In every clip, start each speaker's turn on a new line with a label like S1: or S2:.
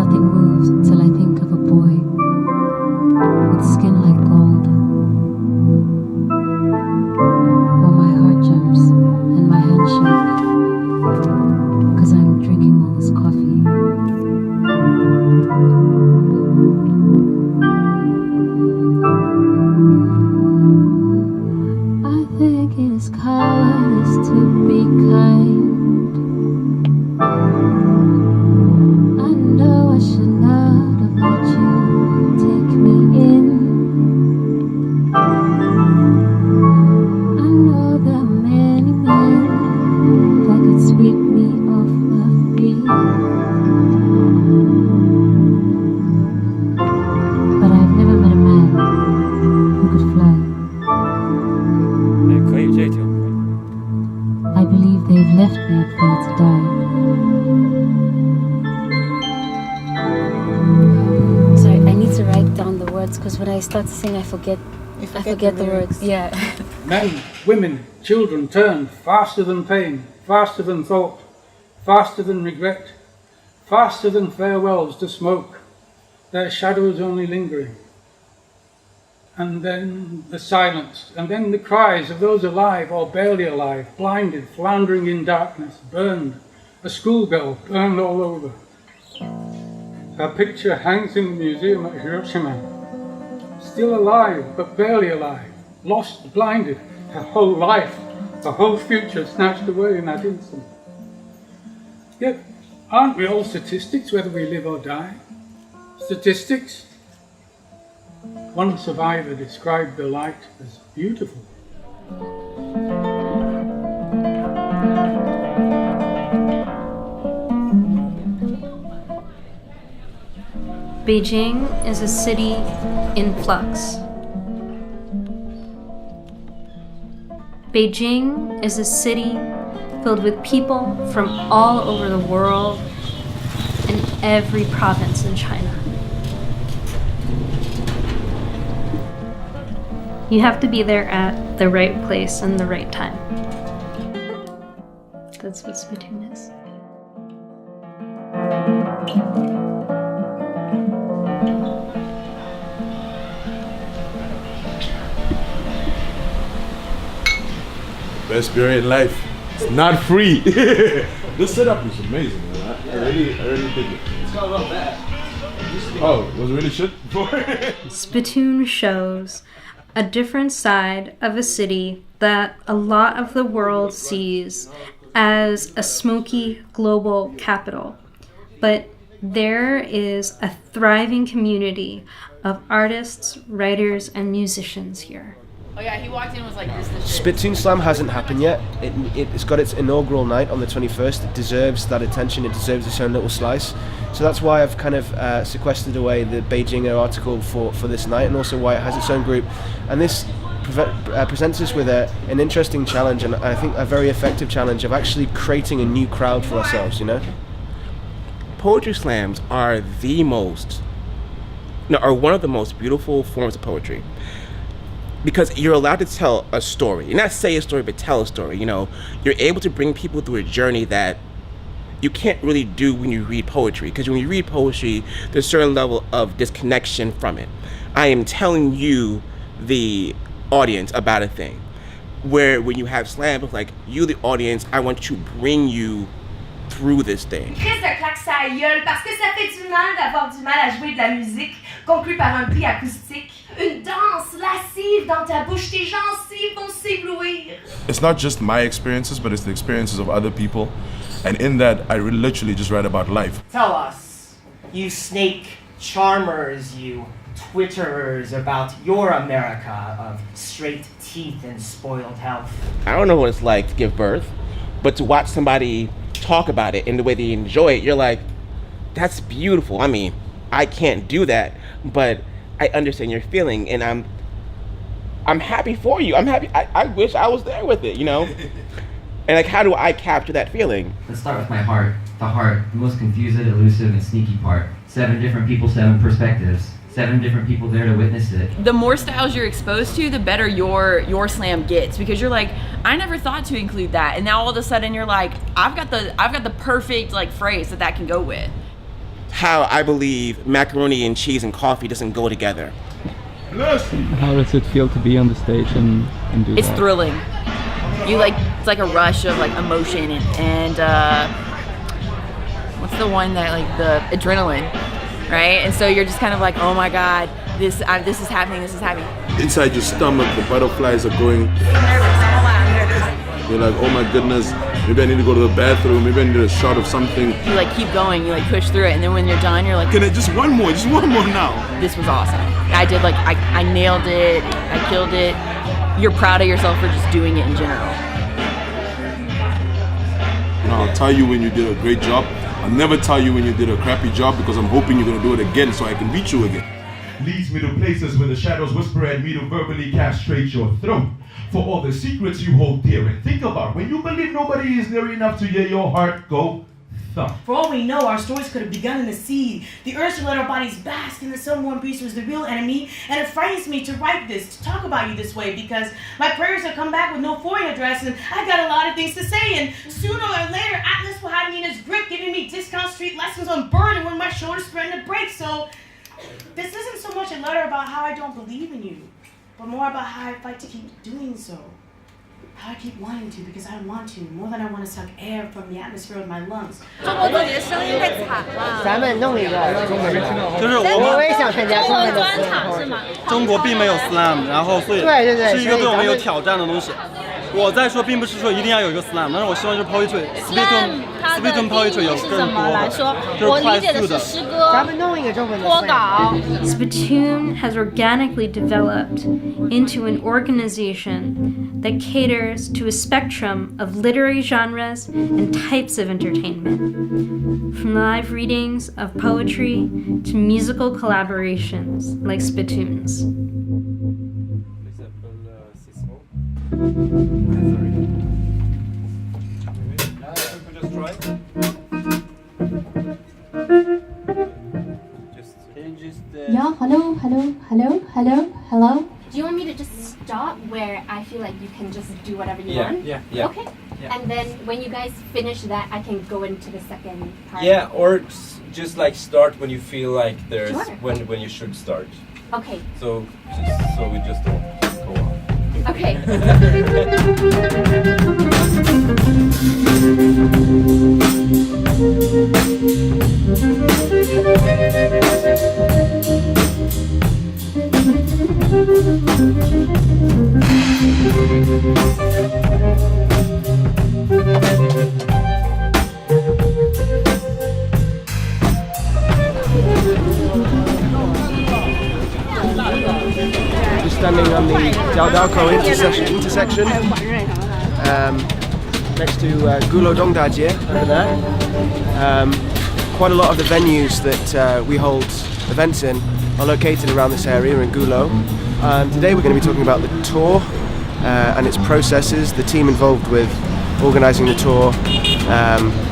S1: Nothing moves till I think of a boy with skin like gold, or my heart jumps and my hands shake, 'cause I'm drinking all this coffee. I think it is cowardice to be kind. I know I should not have let you take me in. I know there are many men that could sweep me off my feet, but I've never met a man who could fly. I believe they've left me up there to die. Sorry, I need to write down the words because when I start to sing, I forget the words. Yeah.
S2: Men, women, children turn faster than pain, faster than thought, faster than regret, faster than farewells to smoke, their shadows only lingering. And then the silence, and then the cries of those alive or barely alive, blinded, floundering in darkness, burned, a schoolgirl burned all over. Her picture hangs in the museum at Hiroshima. Still alive, but barely alive, lost, blinded, her whole life, her whole future snatched away in that instant. Yet, aren't we all statistics, whether we live or die? Statistics? One survivor described the light as beautiful.
S3: Beijing is a city in flux. Beijing is a city filled with people from all over the world in every province in China. You have to be there at the right place and the right time. That's what Spittoon is.
S4: Best beer in life. It's not free. This setup is amazing, man. I really dig it.
S5: It's got a little bad.
S4: Oh, was it really shit before?
S3: Spittoon shows a different side of a city that a lot of the world sees as a smoky global capital. But there is a thriving community of artists, writers, and musicians here.
S6: Oh yeah, he walked in and was like, this is
S5: Spittoon Slam hasn't happened yet. It's got its inaugural night on the 21st. It deserves that attention. It deserves its own little slice. So that's why I've kind of sequestered away the Beijing article for this night, and also why it has its own group. And this presents us with an interesting challenge, and I think a very effective challenge of actually creating a new crowd for ourselves, you know?
S7: Poetry slams are one of the most beautiful forms of poetry. Because you're allowed to tell a story. You're not say a story, but tell a story. You know, you're able to bring people through a journey that you can't really do when you read poetry. Because when you read poetry, there's a certain level of disconnection from it. I am telling you, the audience, about a thing. Where when you have slam, it's like, you, the audience, I want to bring you through this thing.
S8: Crise de claque sa gueule parce que ça fait du mal d'avoir du mal à jouer de la musique conclue par un prix acoustique. Une danse lascive dans ta bouche, tes gencives vont s'éblouir.
S4: It's not just my experiences, but it's the experiences of other people. And in that, I literally just write about life.
S9: Tell us, you snake charmers, you Twitterers, about your America of straight teeth and spoiled health.
S7: I don't know what it's like to give birth, but to watch somebody talk about it and the way they enjoy it, you're like, that's beautiful. I mean, I can't do that, but I understand your feeling, and I'm happy for you. I'm happy. I wish I was there with it, you know? And like, how do I capture that feeling?
S10: Let's start with my heart. The heart, the most confused, elusive, and sneaky part. 7 different people, 7 perspectives. 7 different people there to witness it.
S6: The more styles you're exposed to, the better your slam gets, because you're like, I never thought to include that, and now all of a sudden you're like, I've got the perfect like phrase that can go with.
S7: how I believe macaroni and cheese and coffee doesn't go together.
S11: How does it feel to be on the stage and do
S6: It's
S11: that?
S6: thrilling. You like, it's like a rush of like emotion and what's the one that like the adrenaline, right? And so you're just kind of like, oh my God, this is happening, this is happening.
S4: Inside your stomach, the butterflies are going. You're like, oh my goodness, maybe I need to go to the bathroom, maybe I need a shot of something.
S6: You like keep going, you like push through it, and then when you're done, you're like,
S4: Can I just one more now?
S6: this was awesome. I did like, I nailed it, I killed it. You're proud of yourself for just doing it in general.
S4: I'll tell you when you did a great job. I'll never tell you when you did a crappy job because I'm hoping you're gonna do it again so I can beat you again.
S12: Leads me to places where the shadows whisper at me to verbally castrate your throat for all the secrets you hold dear. And think about when you believe nobody is near enough to hear your heart go thump.
S8: For all we know, our stories could have begun in the sea. The urge to let our bodies bask in the sun-warm breeze was the real enemy, and it frightens me to write this, to talk about you this way, because my prayers have come back with no foreign address, and I've got a lot of things to say, and sooner or later, Atlas will have me in his grip, giving me discount street lessons on Byrne when my shoulders threaten to break, so this isn't so much a letter about how I don't believe in you, but more about how I fight to keep doing so. How I keep wanting to because I want to, more than I want to suck air from the atmosphere of my lungs.
S13: 中国自己的声音太惨了。
S14: 咱们弄一个中文的，
S13: 就是
S14: 我也想参加中文的
S13: 专场是吗？
S15: 中国并没有 slam， 然后所以是一个对我们有挑战的东西。我在说，并不是说一定要有一个 slam， 但是我希望就是 poetry Spittoon Poetry 有更多的，就是快速的。
S14: 咱们弄一个中文的。
S13: 脱稿。
S3: Spittoon has organically developed into an organization that caters to a spectrum of literary genres and types of entertainment, from live readings of poetry to musical collaborations like Spittoons.
S1: Yeah, hello. Do you want me to just stop where I feel like you can just do whatever you want?
S15: Yeah.
S1: Okay. Yeah. And then when you guys finish that, I can go into the second part.
S15: Yeah, or just like start when you feel like there's
S1: Sure.
S15: when you should start.
S1: Okay.
S15: So we just don't go on.
S1: Okay.
S5: Just standing on the Daodao intersection next to Gulodongdajie over there. Quite a lot of the venues that we hold events in are located around this area in Gulo. Today we're going to be talking about the tour and its processes. The team involved with organising the tour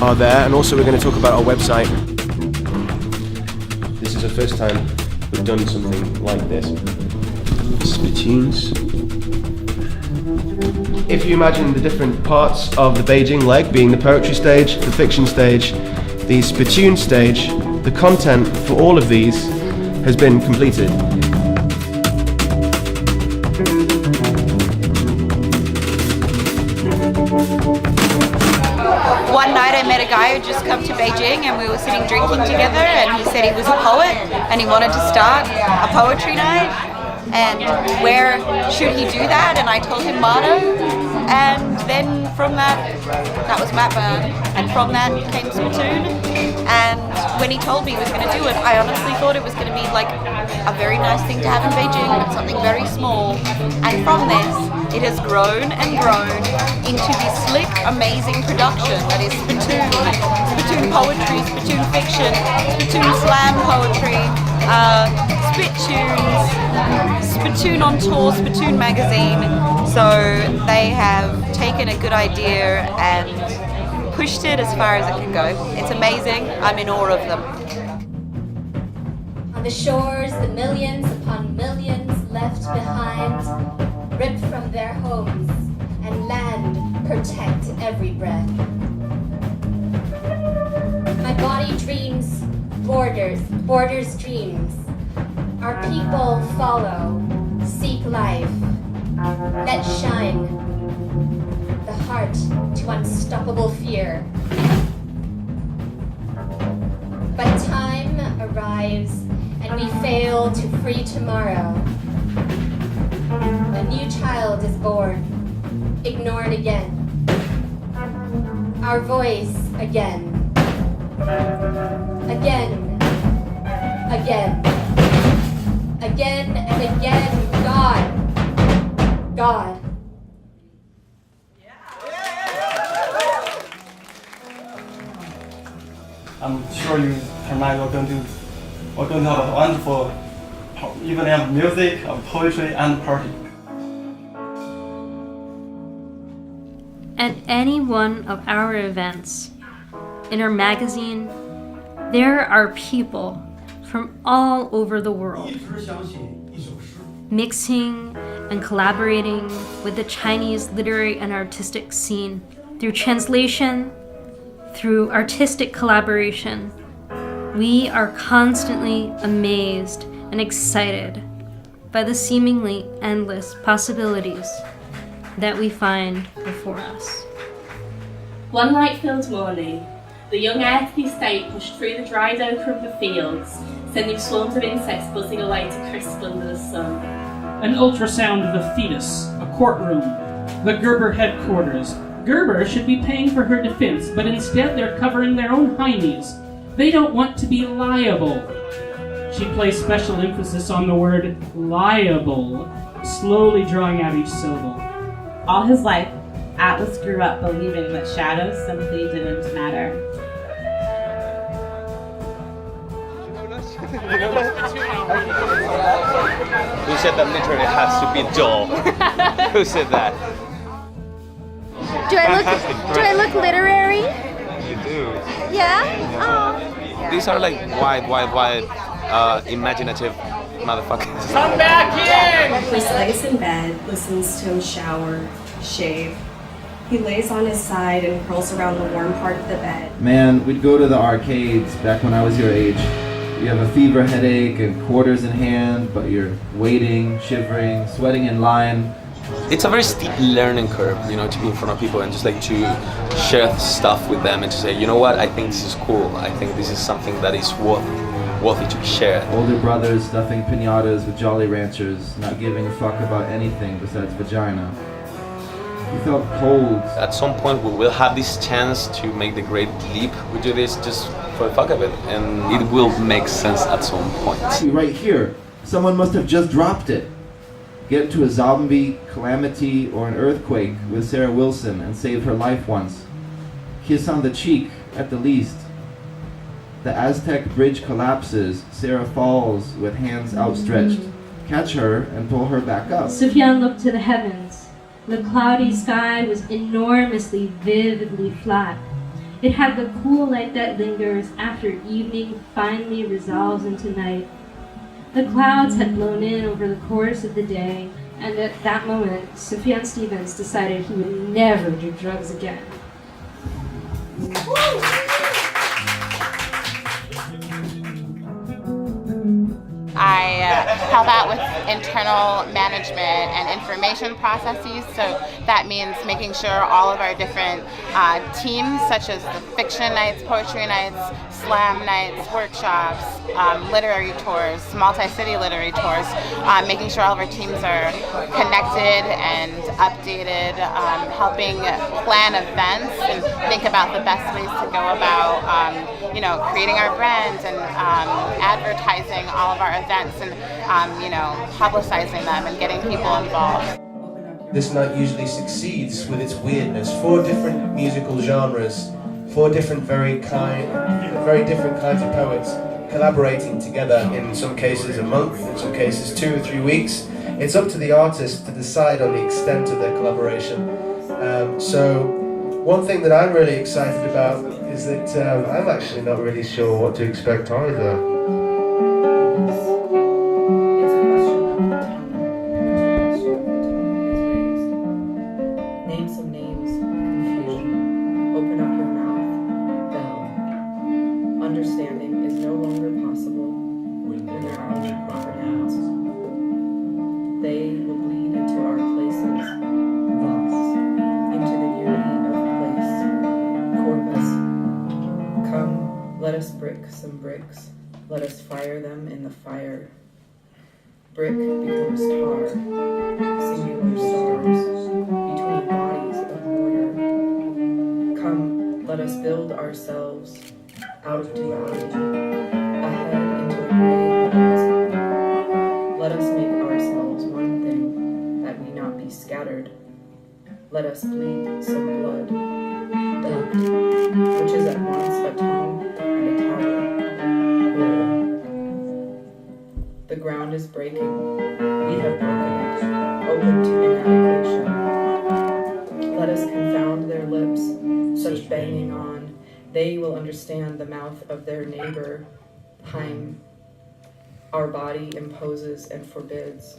S5: are there, and also we're going to talk about our website. This is the first time we've done something like this. Spittoons. If you imagine the different parts of the Beijing leg being the poetry stage, the fiction stage, the Spittoon stage, the content for all of these has been completed.
S16: One night I met a guy who just come to Beijing and we were sitting drinking together and he said he was a poet and he wanted to start a poetry night and where should he do that, and I told him Mardo, and then from that was Matt Byrne, and from that came Spittoon, and when he told me he was going to do it, I honestly thought it was going to be like a very nice thing to have in Beijing, something very small, and from this it has grown and grown into this slick, amazing production that is Spittoon, Spittoon Poetry, Spittoon Fiction, Spittoon Slam Poetry, Spittunes, Spittoon on Tour, Spittoon Magazine. So they have taken a good idea and pushed it as far as it can go. It's amazing. I'm in awe of them.
S1: On the shores, the millions upon millions left behind, ripped from their homes, and land protect every breath. My body dreams
S17: Borders dreams. Our people follow, seek life. Let shine the heart to unstoppable fear. But time arrives and we fail to free tomorrow. A new child is born, ignored again. Our voice again. Again. Again. Again and again. God.
S15: I'm sure tonight we're going to have a wonderful evening of music, of poetry, and party.
S3: At any one of our events, in our magazine, there are people from all over the world, mixing and collaborating with the Chinese literary and artistic scene through translation, through artistic collaboration. We are constantly amazed and excited by the seemingly endless possibilities that we find before us.
S18: One light-filled morning, the young air to the estate pushed through the dried ochre of the fields, sending swarms of insects buzzing away to crisp under the sun.
S19: An ultrasound of a fetus, a courtroom, the Gerber headquarters. Gerber should be paying for her defense, but instead they're covering their own heinies. They don't want to be liable. She placed special emphasis on the word liable, slowly drawing out each syllable.
S18: All his life, Atlas grew up believing that shadows simply didn't matter.
S20: Who said that literally has to be dull? Who said that?
S17: Do I look literary?
S20: You do.
S17: Yeah? Oh.
S20: These are like wide, imaginative motherfuckers.
S18: Come back in! He lays in bed, listens to him shower, shave. He lays on his side and curls around the warm part of the bed.
S21: Man, we'd go to the arcades back when I was your age. You have a fever headache and quarters in hand, but you're waiting, shivering, sweating in line.
S20: It's a very steep learning curve, you know, to be in front of people and just like to share stuff with them and to say, you know what, I think this is cool. I think this is something that is worthy to be shared.
S21: Older brothers stuffing piñatas with Jolly Ranchers, not giving a fuck about anything besides vagina. You felt cold.
S20: At some point we will have this chance to make the great leap. We do this just for the fuck of it, and it will make sense at some point.
S21: Right here, someone must have just dropped it. Get to a zombie, calamity, or an earthquake with Sarah Wilson and save her life once. Kiss on the cheek, at the least. The Aztec bridge collapses, Sarah falls with hands outstretched. Catch her and pull her back up.
S22: Sufyan looked to the heavens. The cloudy sky was enormously, vividly flat. It had the cool light that lingers after evening finally resolves into night. The clouds had blown in over the course of the day, and at that moment, Sufyan Stevens decided he would never do drugs again.
S23: I help out with internal management and information processes, so that means making sure all of our different teams, such as the fiction nights, poetry nights, slam nights, workshops, literary tours, multi-city literary tours, making sure all of our teams are connected and updated, helping plan events and think about the best ways to go about, creating our brand and advertising all of our events and, publicizing them and getting people involved.
S5: This night usually succeeds with its weirdness. 4 different musical genres, 4 different very different kinds of poets collaborating together, in some cases a month, in some cases 2 or 3 weeks. It's up to the artist to decide on the extent of their collaboration. So one thing that I'm really excited about is that I'm actually not really sure what to expect either.
S24: Understanding is no longer
S2: some bricks. Let us fire them in the fire. Brick becomes tar, singular stars, between bodies of mortar. Come, let us build ourselves out of duality, ahead into a gray horizon. Let us make ourselves one thing, that we not be scattered. Let us bleed some blood, duck, which is at once a tongue and a tower. The ground is breaking. We have broken it, open to inadequation. Let us confound their lips, such banging on. They will understand the mouth of their neighbor, Huang. Our body imposes and forbids.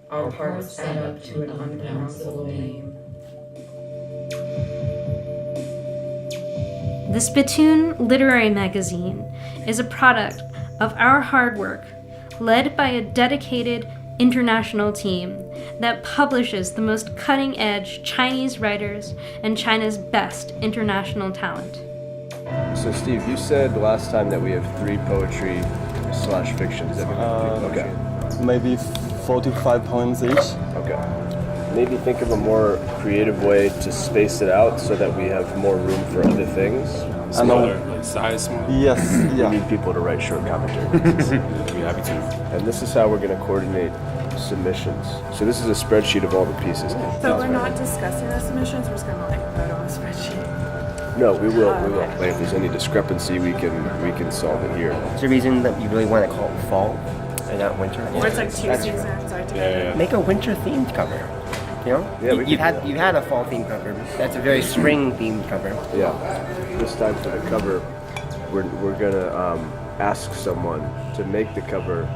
S2: Our parts add up to an unpronounceable name.
S3: The Spittoon Literary Magazine is a product of our hard work, led by a dedicated international team that publishes the most cutting-edge Chinese writers and China's best international talent.
S9: So Steve, you said last time that we have 3 poetry/fiction. Is that okay?
S15: Maybe 45 poems each.
S9: Okay. Maybe think of a more creative way to space it out so that we have more room for other things.
S15: Smaller,
S9: like size small?
S15: Yes, yeah.
S9: We need people to write short commentary. We'd be happy to. And this is how we're going to coordinate submissions. So this is a spreadsheet of all the pieces.
S10: So we're not discussing the submissions, we're just going to like put it on a spreadsheet.
S9: No, we will. Like if there's any discrepancy, we can solve it here.
S14: Is there a reason that you really want to call it fall and not winter?
S10: Or it's like 2 seasons are together.
S14: Make a winter themed cover. You know,
S9: yeah,
S14: you've had a fall themed cover. That's a very spring themed cover.
S9: Yeah. This time for the cover, we're gonna ask someone to make the cover.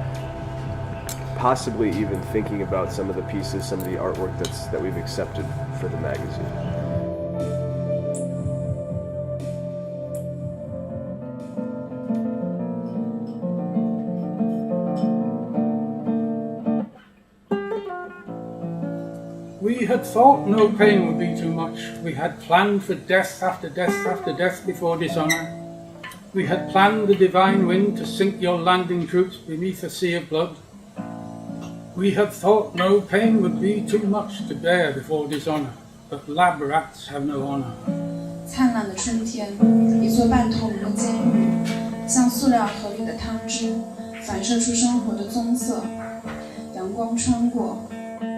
S9: Possibly even thinking about some of the pieces, some of the artwork that we've accepted for the magazine.
S24: We had thought no pain would be too much. We had planned for death after death after death before dishonor. We had planned the divine wind to sink your landing troops beneath a sea of blood. We had thought no pain would be too much to bear before dishonor, but lab rats have no honor.
S25: 灿烂的春天，一座半透明的监狱，像塑料盒里的汤汁，反射出生活的棕色。阳光穿过。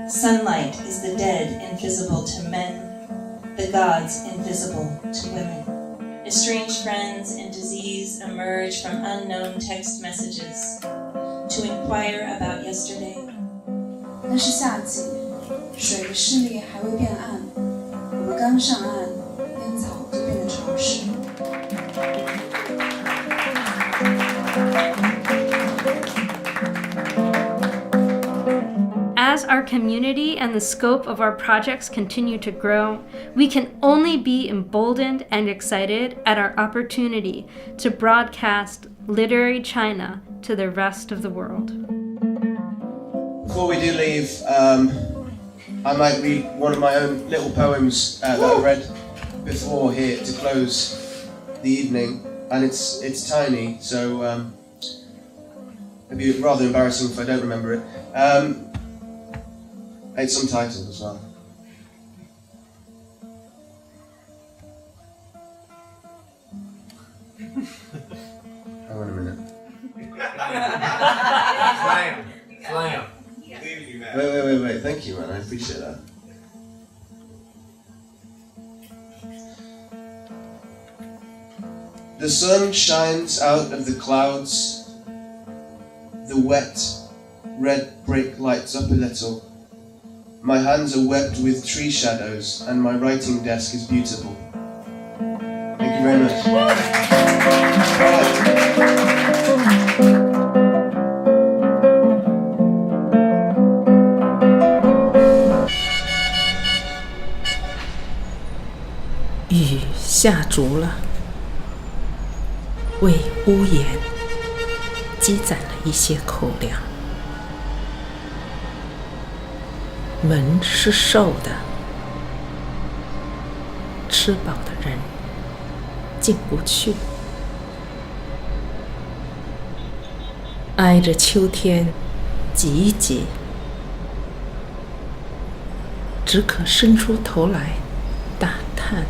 S26: Sunlight is the dead invisible to men, the gods invisible to women. Estranged friends and disease emerge from unknown text messages to inquire about yesterday.
S25: 那是夏季，水的视力还未变暗，我们刚上岸，烟草就变得潮湿。
S3: As our community and the scope of our projects continue to grow, we can only be emboldened and excited at our opportunity to broadcast literary China to the rest of the world.
S5: Before we do leave, I might read one of my own little poems that I read before here to close the evening, and it's tiny, so it'd be rather embarrassing if I don't remember it. It's subtitled as well. Hang on a minute.
S27: Slam.
S5: Wait. Thank you, man. I appreciate that. The sun shines out of the clouds. The wet, red brick lights up a little. My hands are webbed with tree shadows, and my writing desk is beautiful. Thank you very much.
S28: 雨下足了，为屋檐积攒了一些口粮。门是瘦的，吃饱的人进不去。
S4: 挨着秋天挤挤，只可伸出头来打探。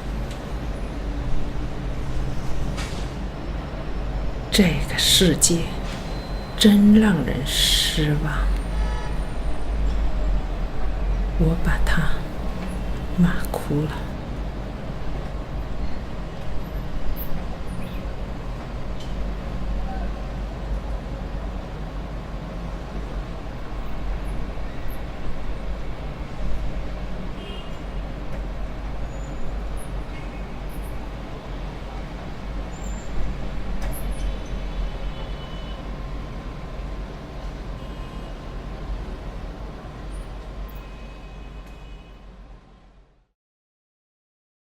S4: 这个世界真让人失望，我把它骂哭了。